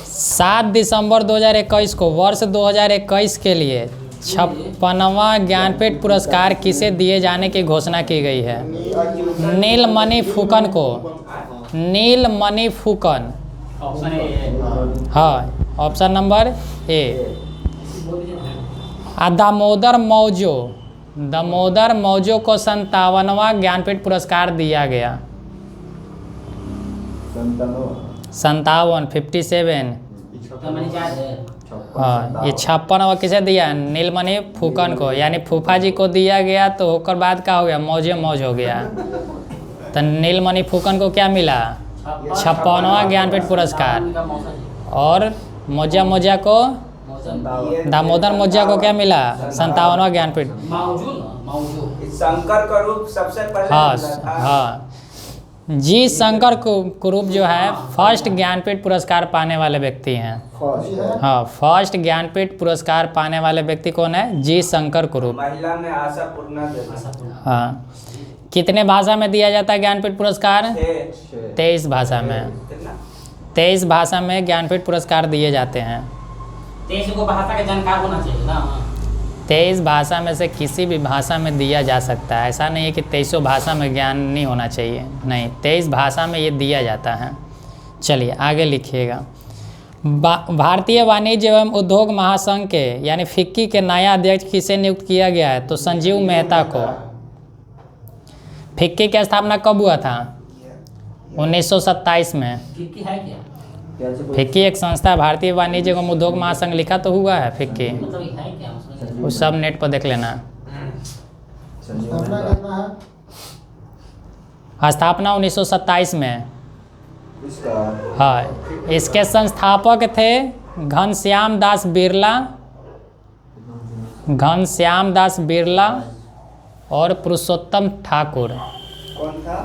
7 दिसंबर 2021 को वर्ष 2021 के लिए 56वां ज्ञानपीठ पुरस्कार किसे दिए जाने की घोषणा की गई है? नीलमणि फुकन को। नीलमणि फुकन। हाँ, option number A. Damodar Mauzo. Damodar Mauzo को 57वां ज्ञानपीठ पुरस्कार दिया गया। 57, 57। हाँ, ये 56वां किसे दिया? नीलमणि फुकन को, यानी फूफा जी को दिया गया, तो होकर बाद का हो गया? मौजे मौज हो गया। तो नीलमणि फुकन को क्या मिला? 56वां ज्ञानपीठ पुरस्कार। और मौजा मौजा को, दामोदर मौजा को क्या मिला? 57वां ज्ञानपीठ। शंकर का रूप सबसे पहले। हाँ, जी शंकर कुरूप जो है फर्स्ट ज्ञानपीठ पुरस्कार पाने वाले व्यक्ति हैं। हाँ, फर्स्ट ज्ञानपीठ पुरस्कार पाने वाले व्यक्ति कौन है? जी शंकर कुरूप। महिला में आशा पूर्णा देवी। हाँ, कितने भाषा में दिया जाता है ज्ञानपीठ पुरस्कार? 23 भाषा में। 23 भाषा में ज्ञानपीठ पुरस्कार दिए जाते हैं। 23 को भाषा का जानकार होना चाहिए ना। 23 भाषा में से किसी भी भाषा में दिया जा सकता है। ऐसा नहीं है कि 23 भाषा में ज्ञान नहीं होना चाहिए, नहीं, 23 भाषा में ये दिया जाता है। चलिए आगे लिखिएगा। भारतीय वाणिज्य एवं उद्योग महासंघ के यानी फिक्की के नया अध्यक्ष किसे नियुक्त किया गया है? तो संजीव मेहता को। फिक्की की स्थापना कब हुआ था? 1927 में। फिक्की है क्या? फिक्की एक संस्था, भारतीय वाणिज्य एवं उद्योग महासंघ लिखा तो हुआ है फिक्की। मतलब है क्या? वो सब नेट पर देख लेना। स्थापना 1927 में। हाँ, इसके संस्थापक थे घनश्याम दास बिरला, घनश्याम दास बिरला और पुरुषोत्तम ठाकुर। कौन था?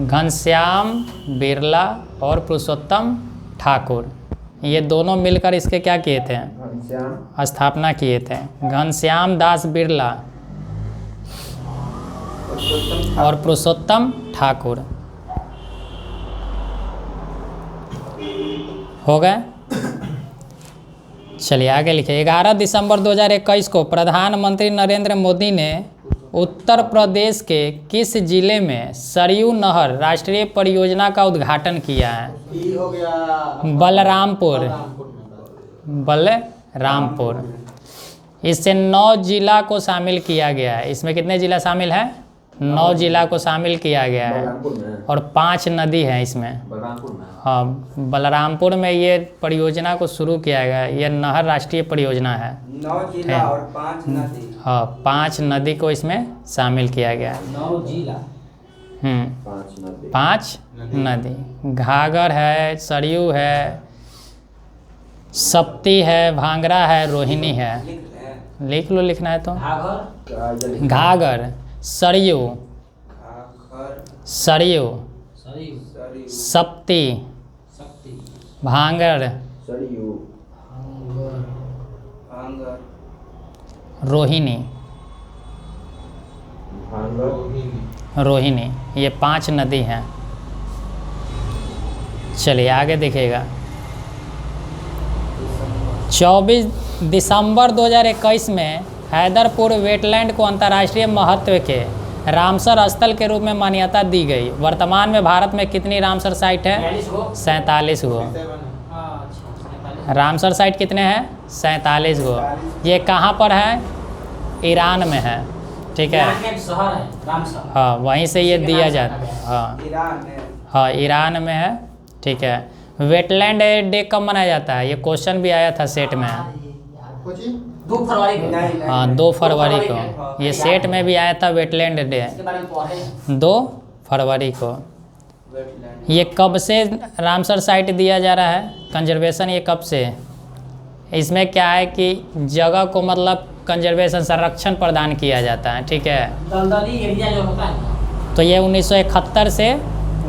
घनश्याम बिरला और पुरुषोत्तम ठाकुर, ये दोनों मिलकर इसके क्या किए थे? स्थापना किए थे। घनश्याम दास बिरला और पुरुषोत्तम ठाकुर। हो गए? चलिए आगे लिखिए। 11 दिसंबर 2021 को प्रधानमंत्री नरेंद्र मोदी ने उत्तर प्रदेश के किस जिले में सरयू नहर राष्ट्रीय परियोजना का उद्घाटन किया है? बलरामपुर। बलरामपुर। इससे 9 जिला को शामिल किया गया है। इसमें कितने जिला शामिल है? 9 जिला को शामिल किया गया है और 5 नदी है इसमें। हाँ, बलरामपुर में ये परियोजना को शुरू किया गया है। ये नहर राष्ट्रीय परियोजना है। 9 जिला और 5 नदी। हाँ, 5 नदी को इसमें शामिल किया गया है। 9 जिला। 5 नदी। घाघर है, सरयू है, सप्ती है, भांगरा है, रोहिणी है। लिख लो, लिखना है तो। घाघर, सरयू, सरयू, सप्ती, भांगर, रोहिणी। रोहिणी, ये 5 नदी हैं। चलिए आगे देखिएगा। 24 दिसंबर 2021 में हैदरपुर वेटलैंड को अंतर्राष्ट्रीय महत्व के रामसर स्थल के रूप में मान्यता दी गई। वर्तमान में भारत में कितनी रामसर साइट है? 47 गो। रामसर साइट कितने हैं? 47 गो। ये कहाँ पर है? ईरान में है। ठीक है, हाँ, वहीं से ये दिया जाता है। हाँ, ईरान में है। ठीक है। वेटलैंड डे कब मनाया जाता है? ये क्वेश्चन भी आया था सेट में। 2 फरवरी को। हाँ, 2 फरवरी को ये सेट में भी आया था वेटलैंड डे। 2 फरवरी को। ये कब से रामसर साइट दिया जा रहा है कंजर्वेशन? ये कब से? इसमें क्या है कि जगह को मतलब कंजर्वेशन संरक्षण प्रदान किया जाता है। ठीक है, दलदली एरिया जो होता है, तो ये 1971 से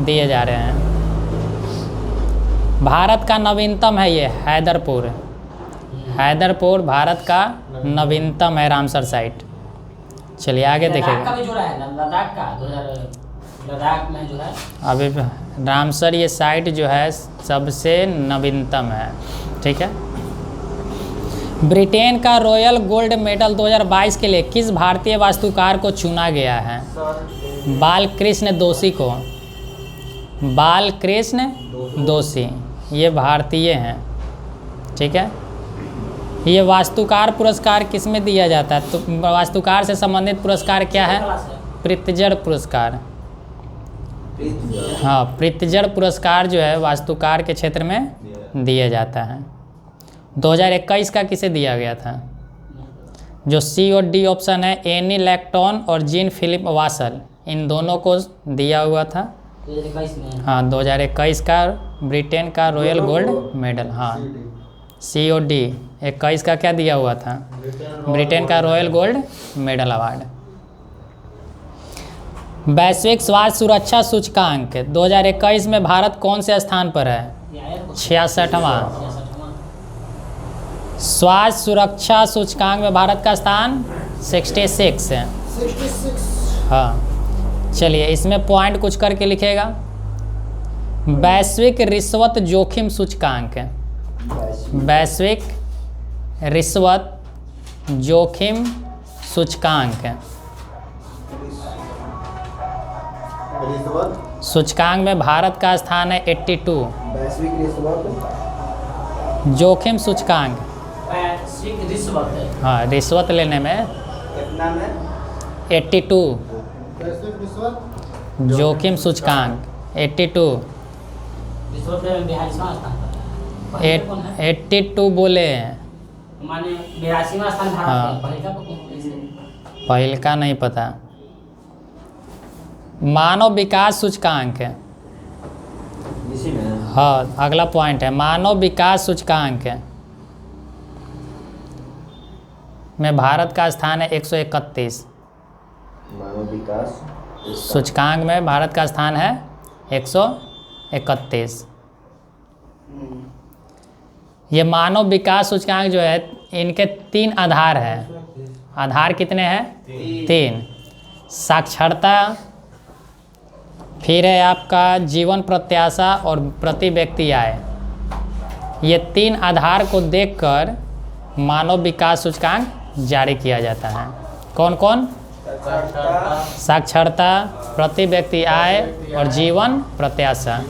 दिए जा रहे हैं। भारत का नवीनतम है ये हैदरपुर। हैदरपुर भारत का नवीनतम है रामसर साइट। चलिए आगे देखेंगे। लद्दाख का भी जोड़ा है ना, लद्दाख का 2000 लद्दाख में जो है अभी रामसर ये साइट जो है सबसे नवीनतम है। ठीक है। ब्रिटेन का रॉयल गोल्ड मेडल 2022 के लिए किस भारतीय वास्तुकार को चुना गया है? बालकृष्ण दोषी को। बालकृष्ण दोषी ये भारतीय हैं। ठीक है। ये वास्तुकार पुरस्कार किस में दिया जाता है? तो वास्तुकार से संबंधित पुरस्कार क्या है? प्रित्जर पुरस्कार। हाँ, प्रित्जर पुरस्कार जो है वास्तुकार के क्षेत्र में दिया जाता है। 2021 का किसे दिया गया था? जो सी और डी ऑप्शन है, एनी लैक्टॉन और जीन फिलिप वासल, इन दोनों को दिया हुआ था। 2021 में। हाँ, 2021 का ब्रिटेन का रॉयल गोल्ड मेडल। हाँ, सी और डी 21 का क्या दिया हुआ था? ब्रिटेन का रॉयल गोल्ड मेडल अवार्ड। वैश्विक स्वास्थ्य सुरक्षा सूचकांक 2021 में भारत कौन से स्थान पर है? 66वां। स्वास्थ्य सुरक्षा सूचकांक में भारत का स्थान 66 है। 66। हाँ, चलिए इसमें पॉइंट कुछ करके लिखेगा। वैश्विक रिश्वत जोखिम सूचकांक, वैश्विक रिश्वत जोखिम सूचकांक, सूचकांक में भारत का स्थान है 82। वैश्विक रिश्वत जोखिम सूचकांक, वैश्विक रिश्वत है। हाँ, रिश्वत लेने में कितना में? 82। वैश्विक रिश्वत जोखिम सूचकांक 82। रिश्वत में 42वां स्थान पर है। कौन है? 82 बोले हैं। माने 82वां स्थान भारत हाँ। है। पहले का कौन? पहले का नहीं पता। मानव विकास सूचकांक, इसी में। हाँ, अगला पॉइंट है मानव विकास सूचकांक में भारत का स्थान है 131। मानव विकास सूचकांक में भारत का स्थान है 131। ये मानव विकास सूचकांक जो है, इनके 3 आधार है। आधार कितने हैं? 3। साक्षरता, फिर है आपका जीवन प्रत्याशा और प्रति व्यक्ति आय। ये 3 आधार को देखकर मानव विकास सूचकांक जारी किया जाता है। कौन कौन? साक्षरता, प्रति व्यक्ति आय और जीवन प्रत्याशा।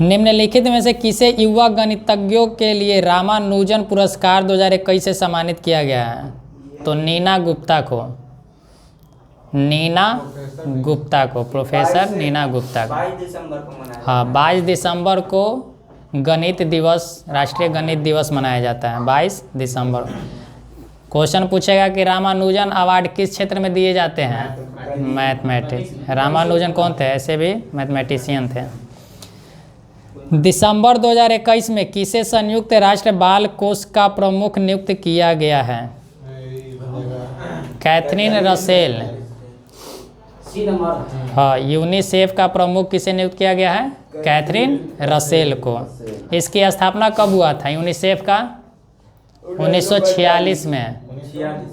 निम्नलिखित में से किसे युवा गणितज्ञों के लिए रामानुजन पुरस्कार 2021 से सम्मानित किया गया है? तो नीना गुप्ता को, नीना गुप्ता को, प्रोफेसर नीना गुप्ता को। 22 दिसंबर को मनाया। हाँ, 22 दिसंबर को गणित दिवस, राष्ट्रीय गणित दिवस मनाया जाता है 22 दिसंबर। क्वेश्चन पूछेगा कि रामानुजन अवार्ड किस क्षेत्र में दिए जाते हैं? मैथमेटिक्स। रामानुजन कौन थे? ऐसे भी मैथमेटिशियन थे। दिसंबर 2021 में किसे संयुक्त राष्ट्र बाल कोष का प्रमुख नियुक्त किया गया है? Catherine Russell. C number. हाँ, यूनिसेफ का प्रमुख किसे नियुक्त किया गया है? कैथरीन रसेल को। इसकी स्थापना कब हुआ था यूनिसेफ का? 1946 में।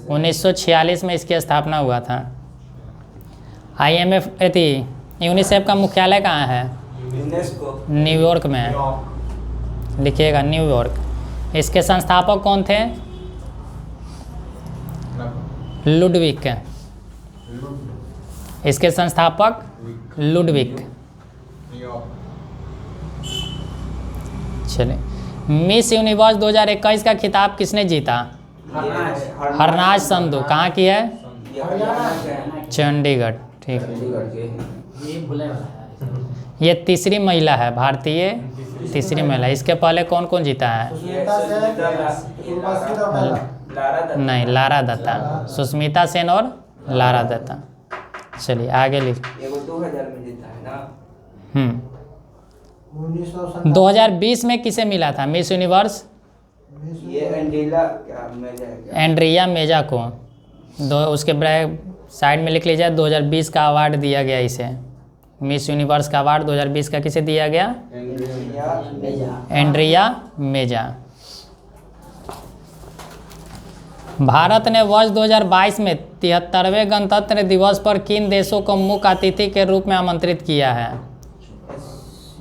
1946 में इसकी स्थापना हुआ था। IMF थी। यूनिसेफ का मुख्यालय कहाँ है? यूनेस्को। न्यूयॉर्क में। लिखिएगा न्यूयॉर्क। इसके संस्थापक कौन थे? लुडविक। इसके संस्थापक लुडविक। चलिए, मिस यूनिवर्स 2021 का खिताब किसने जीता? हरनाज संधू। कहाँ की है? चंडीगढ़। ठीक है। ये भूले वाला है। ये तीसरी महिला है, भारतीय तीसरी महिला। इसके पहले कौन कौन जीता है? नहीं, लारा दत्ता, सुष्मिता सेन और लारा दत्ता। चलिए आगे लिख। 2000 में जीता है ना। 2020 में किसे मिला था मिस यूनिवर्स? ये एंड्रिया मेजा को। उसके साइड में लिख लीजिए 2020 का अवार्ड दिया गया इसे। मिस यूनिवर्स का अवार्ड 2020 का किसे दिया गया? एंड्रिया मेजा। भारत ने वर्ष 2022 में 73वें गणतंत्र दिवस पर किन देशों को मुख्य अतिथि के रूप में आमंत्रित किया है?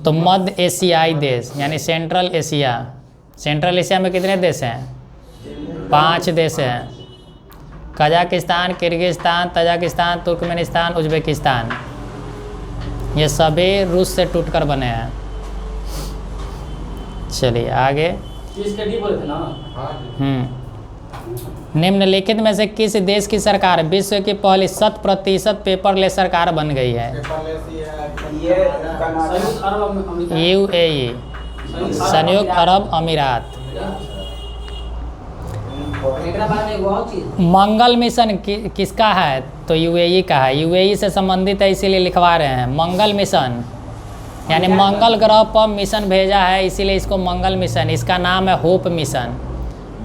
तो मध्य एशियाई देश यानी सेंट्रल एशिया। सेंट्रल एशिया में कितने देश हैं? 5 देश हैं। Kazakhstan, Kyrgyzstan, Tajikistan, Turkmenistan, Uzbekistan. ये सभी रूस से टूटकर बने हैं। चलिए आगे। इसके डी बोले थे ना। निम्नलिखित में से किस देश की सरकार विश्व की पहली 100% पेपरलेस सरकार बन गई है? ये संयुक्त अरब अमीरात। यूएई, संयुक्त अरब अमीरात। एकरा बारे में एगो और चीज मंगल मिशन किसका है? तो यूएई का है। यूएई से संबंधित है इसीलिए लिखवा रहे हैं। मंगल मिशन यानी मंगल ग्रह पर मिशन भेजा है, इसीलिए इसको मंगल मिशन। इसका नाम है होप मिशन।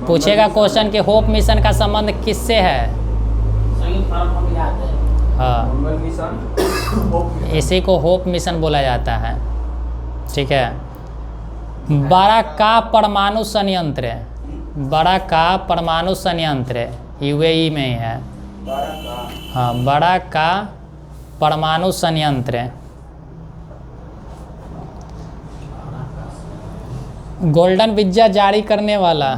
पूछेगा क्वेश्चन कि होप मिशन का संबंध किससे है? संयुक्त अरब अमीरात है। हाँ, मंगल मिशन इसी को होप मिशन बोला जाता है। ठीक है। बड़ा का परमाणु संयंत्र, बड़ा का परमाणु संयंत्र यूएई में ही है। हाँ, बड़ा का परमाणु संयंत्र। गोल्डन वीजा जारी करने वाला,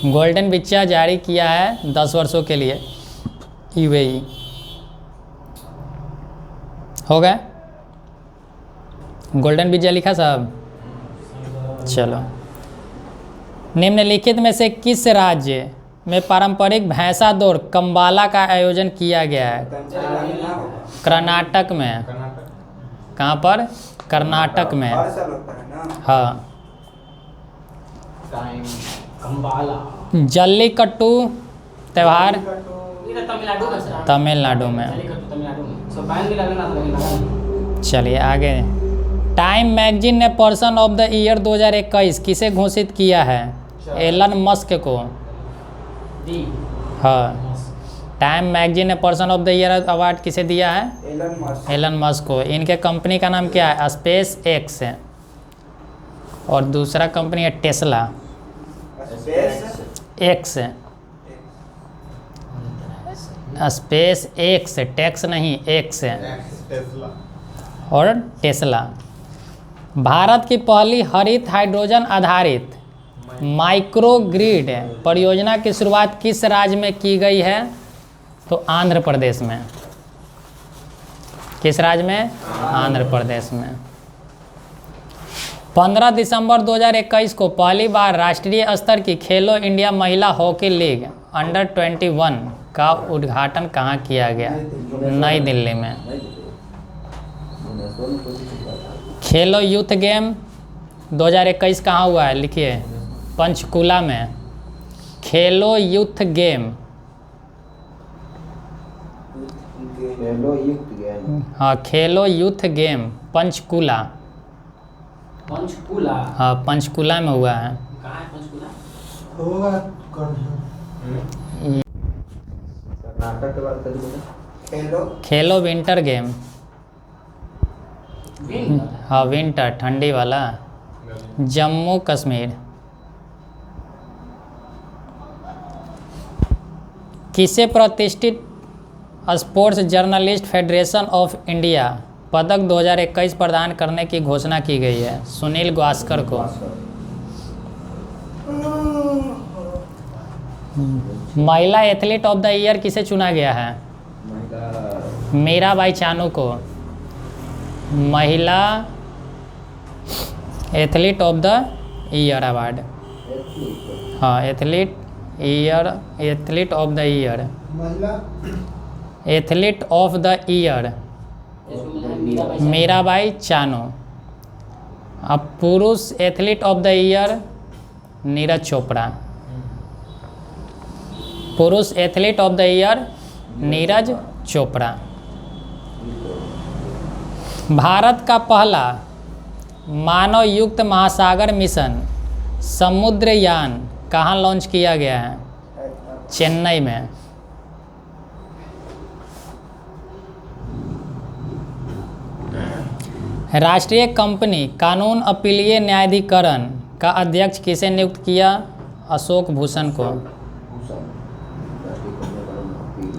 गोल्डन वीजा जारी किया है 10 वर्षों के लिए यूएई। हो गए? गोल्डन वीजा लिखा साहब? चलो। निम्नलिखित में से किस राज्य में पारंपरिक भैंसा दौड़ कंबाला का आयोजन किया गया है? कर्नाटक में। कहाँ पर? कर्नाटक में। हर साल होता है ना। हाँ। कंबाला जल्लीकट्टू त्यौहार ये तो तमिलनाडु में सर। तमिलनाडु में। जल्लीकट्टू तमिलनाडु में। सो बैन भी लगना था लेकिन लगा नहीं। चलिए आगे। टाइम मैगजीन ने पर्सन ऑफ द ईयर 2021 किसे घोषित किया है? एलन मस्क को। डी हाँ, टाइम मैगजीन ने person of the year award किसे दिया है? एलन मस्क को। इनके कंपनी का नाम क्या है? स्पेस एक्स है। और दूसरा कंपनी है Tesla. X, space x, tax नहीं, एक्स है। और टेस्ला। भारत की पहली हरित हाइड्रोजन आधारित माइक्रोग्रिड परियोजना की शुरुआत किस राज्य में की गई है? तो आंध्र प्रदेश में। किस राज्य में? आंध्र प्रदेश में। 15 दिसंबर 2021 को पहली बार राष्ट्रीय स्तर की खेलो इंडिया महिला हॉकी लीग अंडर 21 का उद्घाटन कहाँ किया गया? नई दिल्ली में। खेलो यूथ गेम 2021 कहाँ हुआ है? लिखिए, पंचकुला में। खेलो यूथ गेम, हाँ, खेलो यूथ गेम पंचकुला। पंचकुला। हाँ, पंचकुला में हुआ है। कहाँ है पंचकुला? कर्नाटक के बाद खेलो खेलो विंटर गेम। विन हाँ, विंटर, ठंडी वाला। जम्मू कश्मीर। किसे प्रतिष्ठित sports journalist federation of India पदक 2021 प्रदान करने की घोषणा की गई है? सुनील गावस्कर को। महिला एथलीट ऑफ द ईयर किसे चुना गया है? मीराबाई चानू को महिला athlete of the year award. हाँ, athlete of the year, athlete of the year इसको मिला है मीराबाई। मीराबाई चानू। अब पुरुष athlete of the year Neeraj Chopra. पुरुष athlete of the year Neeraj Chopra. Bharat का पहला मानव युक्त महासागर मिशन समुद्रयान कहाँ लॉन्च किया गया है? चेन्नई में। राष्ट्रीय कंपनी कानून अपीलीय न्यायाधिकरण का अध्यक्ष किसे नियुक्त किया? अशोक भूषण को। भूषण राष्ट्रीय कन्या अपील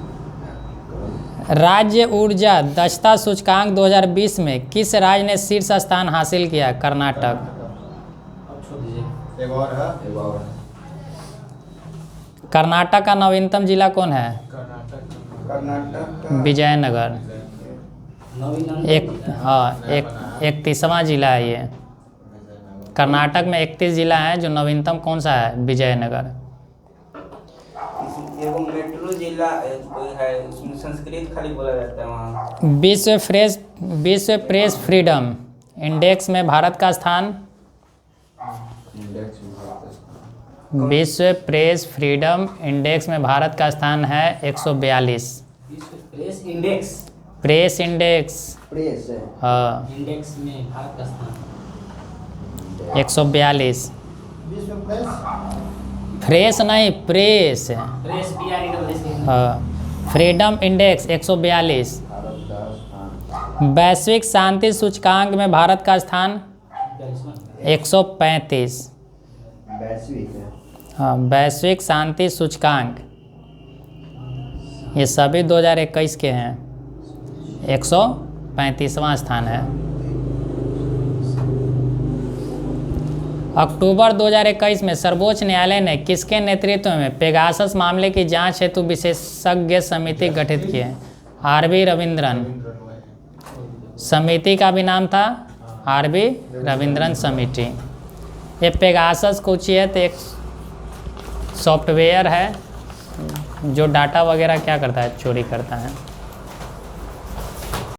राज्य ऊर्जा दक्षता सूचकांक 2020 में किस राज्य ने शीर्ष स्थान हासिल किया? कर्नाटक। अब छोड़ दीजिए। एक और है कर्नाटक का नवीनतम जिला कौन है? कर्नाटक विजयनगर। नवीन एक 31वां जिला है ये। कर्नाटक में 31 जिला हैं, जो नवीनतम कौन सा है? विजयनगर। एगो मेट्रो जिला कोई है, उसमें संस्कृत खाली बोला जाता है वहाँ। विश्व प्रेस फ्रीडम इंडेक्स में भारत का स्थान? इंडेक्स विश्व प्रेस फ्रीडम इंडेक्स में भारत का स्थान है 142। विश्व press index. Press index, press है हाँ, इंडेक्स में भारत का स्थान 142। विश्व प्रेस फ्रेश नहीं, प्रेस, प्रेस PRESS। हाँ, फ्रीडम इंडेक्स 142। भारत का स्थान वैश्विक शांति सूचकांक में भारत का स्थान 135। वैश्विक है हाँ, वैश्विक शांति सूचकांक ये सभी 2021 के हैं। 135वां स्थान है। अक्टूबर 2021 में सर्वोच्च न्यायालय ने किसके नेतृत्व में पेगासस मामले की जांच हेतु विशेषज्ञ समिति गठित की है? RV रविंद्रन। समिति का भी नाम था RV रविंद्रन समिति। ये पेगासस कुछ है तो एक सॉफ्टवेयर है जो डाटा वगैरह क्या करता है? चोरी करता है।